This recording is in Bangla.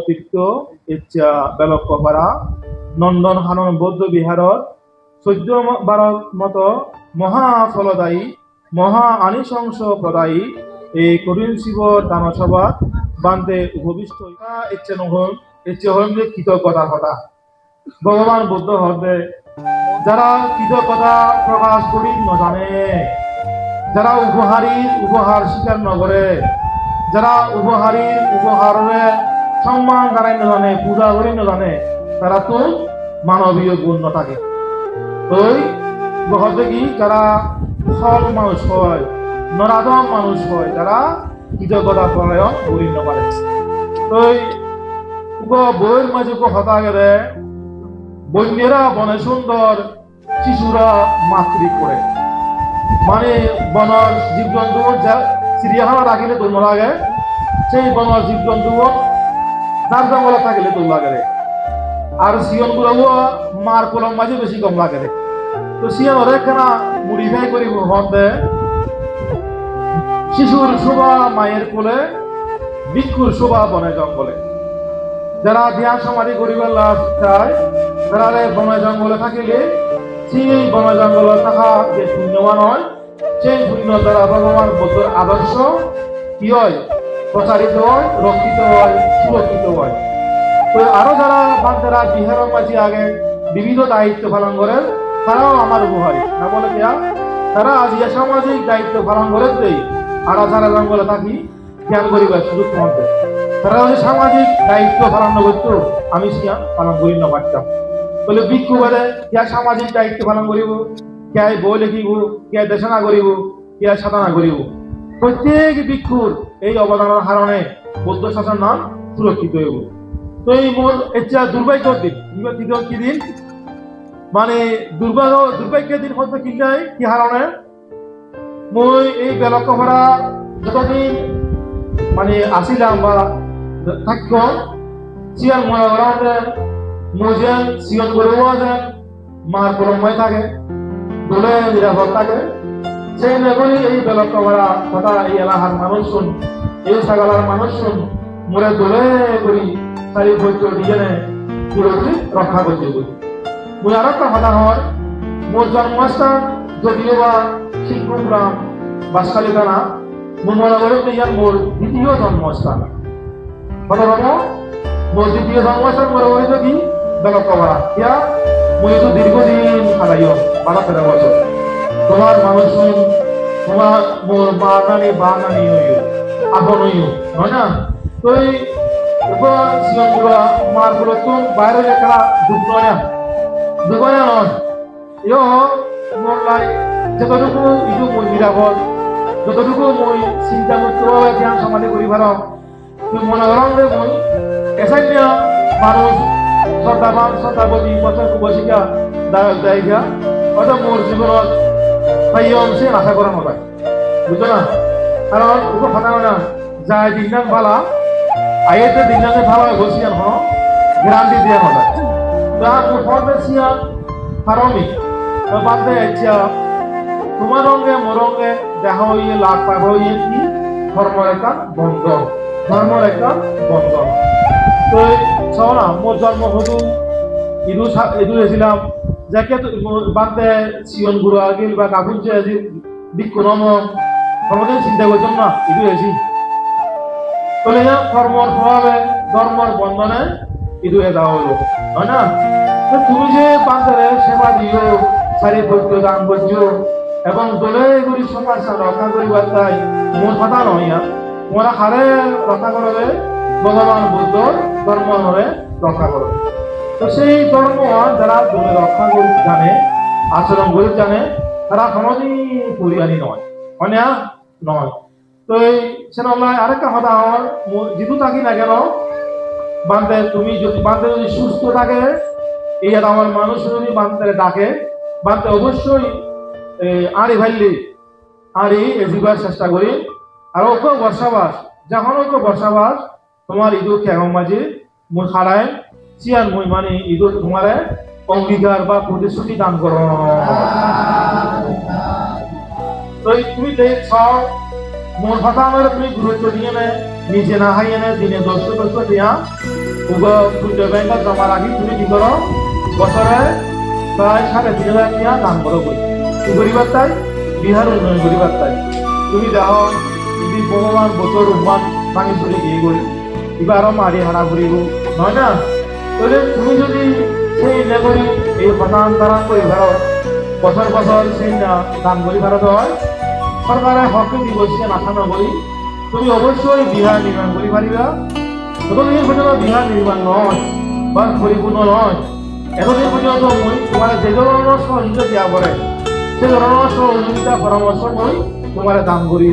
তীর্থ ইচ্ছা বেলকপাড়া নন্দন হানন বৌদ্ধ বিহারত 14 মতো মহা ফলদায়ী মহা আনিশংস প্রদায়ী এই করিম শিবর দানসভা বান্ধে উপবিষ্ট ইচ্ছে নহল ইচ্ছে হল যে কৃতজ্ঞতার কথা ভগবান বুদ্ধ হতে যারা কৃতজ্ঞতা প্রকাশ করি নজানে যারা উপহার স্বীকার নকরে যারা উপহারে সম্মান জানাই নজানে পূজা করি নজানে তারা তো মানবীয় গুণ থাকে ওই বলতে কি যারা সৎ মানুষ হয় নরাধম মানুষ হয় যারা কৃতজ্ঞতা পরায়ণ করি নপারে ওই বইয়ের মাঝে হতা গেলে বন্যেরা বনে সুন্দর শিশুরা মাতৃ করে মানে বনর জীবজন্তু চিড়িয়াখানা রাখিলে তোর লাগে সেই বনর জীবজন্তু তার জঙ্গলে থাকিলে তোর লাগে আর সিয়ন গুলো মার কলম মাঝে বেশি কম লাগে তো সিয়ন অনেকখানা মডিফাই করি হতে শিশুর শোভা মায়ের কোলে ভিক্ষুর শোভা বনে জঙ্গলে যারা ধ্যান সমাধি করিবার চায় তারা বনে জঙ্গলে থাকিলে সেই বনে জঙ্গলে থাকা যে পুণ্যবান হয় সেই পুণ্য দ্বারা ভগবান বুদ্ধর আদর্শ কি হয় প্রচারিত হয় রক্ষিত হয় সুরক্ষিত হয় তো আরো যারা বান্ধেরা বিহারের মাঝে আগে বিবিধ দায়িত্ব পালন করেন তারাও আমার উপহারী না বলে কেয়া তারা আজ সামাজিক দায়িত্ব পালন করে দেই আর যারা জঙ্গলে থাকি জ্ঞান করিবার সুযোগ মধ্যে তারা যদি সামাজিক দায়িত্ব পালন করতো আমি সিয়া পালন করি না পারতাম বলে ভিক্ষু বলে কে সামাজিক দায়িত্ব পালন করিব কে বই লিখিব কে দেশনা করিব কে সাধনা করিব প্রত্যেক ভিক্ষুর এই অবদানের কারণে বৌদ্ধ শাসন নাম সুরক্ষিত হইব তো এই মোর ইচ্ছা দুর্ভাগ্যর দিন কি দিন মানে দুর্ভাগ্যের দিন হতে কি নাই কি কারণে মই এই বেলকপাড়া যতদিন মানে আসিলাম বা থাকব সিয়ান মনে করা যায় মজেন সিয়ন করবো যায় মার পরমায় থাকে দোলে নিরাপদ থাকে সেই নগরী এই বেলকপাড়া তথা এই এলাকার মানুষ শুন এই সাগালার মানুষ শুন মোরে দোলে করি চারি বৈদ্য দিয়ে পুরোপুরি রক্ষা করতে বলি মই আর একটা কথা হয় মোর জন্মস্থান যদিও বা শিবগ্রাম বাসখালী থানা মঙ্গলগড়ে ইয়ার মোর দ্বিতীয় জন্মস্থান মোর দ্বিতীয় জন্মস্থান মোর হইল কি বেলকপাড়া ইয়া মই তো দীর্ঘদিন খালাইও 12-13 বছর তোমার মানুষ তোমার মোর বা নানি হইও আপন হইও হয় না তো এই সিয়নগুলো মারগুলো তো বাইরে একটা দুপুরে নয় ইয় মোর লাই যতটুকু ইটো মই নিরাপদ যতটুকু মই চিন্তা মুক্তভাবে ধ্যান সমাধি করি পারো তুই মনে করম যে মই এসাইনিয়া মানুষ শ্রদ্ধাবান শ্রদ্ধাবতী বছর বসিকা দায় দিয়া হয়তো মোর জীবনত এই অংশে আশা করার মতো বুঝছো না কারণ ওকে কথা না যায় দিন ভালা আইতে দিন ভালো বসিয়ান হন গ্যারান্টি দিয়া হল তা মোর ফর্মে সিয়ান কারণই বাদে ইচ্ছা তোমার রঙে মরঙ্গে দেখা হইয়ে লাভ পাব হইয়ে কি ধর্মের একটা বন্ধন তো শোনা মোর জন্ম হতো ইদু হয়েছিলাম যাকে বাদে সিয়ন গুরু আগিল বা কাকুন যে আজি বিক্ষু নম কোনোদিন চিন্তা করতাম না ইদু হয়েছি তাহলে কর্মর প্রভাবে ধর্মর বন্ধনে ইদু এটা হলো হয় না তুমি যে বান্ধে সেবা দিও সারি ভক্ত দান করছো এবং দলে করি সমাজ রক্ষা করিবার তাই মোর কথা নয় তোমরা হারে রক্ষা করবে ভগবান বুদ্ধ ধর্ম হরে রক্ষা করবে তো সেই ধর্ম যারা দলে রক্ষা করি জানে আচরণ করি জানে তারা কোনোদিন পরিয়ানি নয় অন্যা নয় তো এই সেনাল্লাহ আরেকটা কথা আমার যেহেতু থাকি না কেন বান্ধে তুমি যদি বান্ধে যদি সুস্থ থাকে এই আমার মানুষ যদি বান্ধে ডাকে বান্ধে অবশ্যই আড়ি ভাইলি আড়ি জীবার চেষ্টা করি আর ওকে বর্ষাবাস যখন ওকে বর্ষাবাস তোমার ইঁদুর কেমন মাঝে মুই খাড়ায় চিয়ার মুই মানে ইঁদুর তোমার অঙ্গীকার বা প্রতিশ্রুতি দান করো তো তুমি দেখছ মোর কথা আমার তুমি গুরুত্ব দিয়ে নে নিজে না হাইয়ে নে দিনে 10 দিয়া সূর্য ব্যাংকত জমা রাখি তুমি কি করো বছরে প্রায় 3.5 লাখ দান করো বই কি করিবার তাই বিহার উন্নয়ন করিবার তাই তুমি দেখো যদি ভগবান বছর উন্মান ভাঙি চুরি গিয়ে করি কিবা আরো মারি হারা করিব নয় না তাহলে তুমি যদি সেই নেগরি এই প্রধান তারা করে ভারত বছর বছর সেই দান করি ভারত হয় সরকারের হক দিবসে নাথা নগরী তুমি অবশ্যই বিহার নির্মাণ করি পারিবা যতদিন পর্যন্ত বিহার নির্মাণ নয় বা পরিপূর্ণ নয় এতদিন পর্যন্ত মই তোমার যে ধরনের সহযোগিতা দিয়া পড়ে সে ধরনের সহযোগিতা পরামর্শ মই তোমার দান করি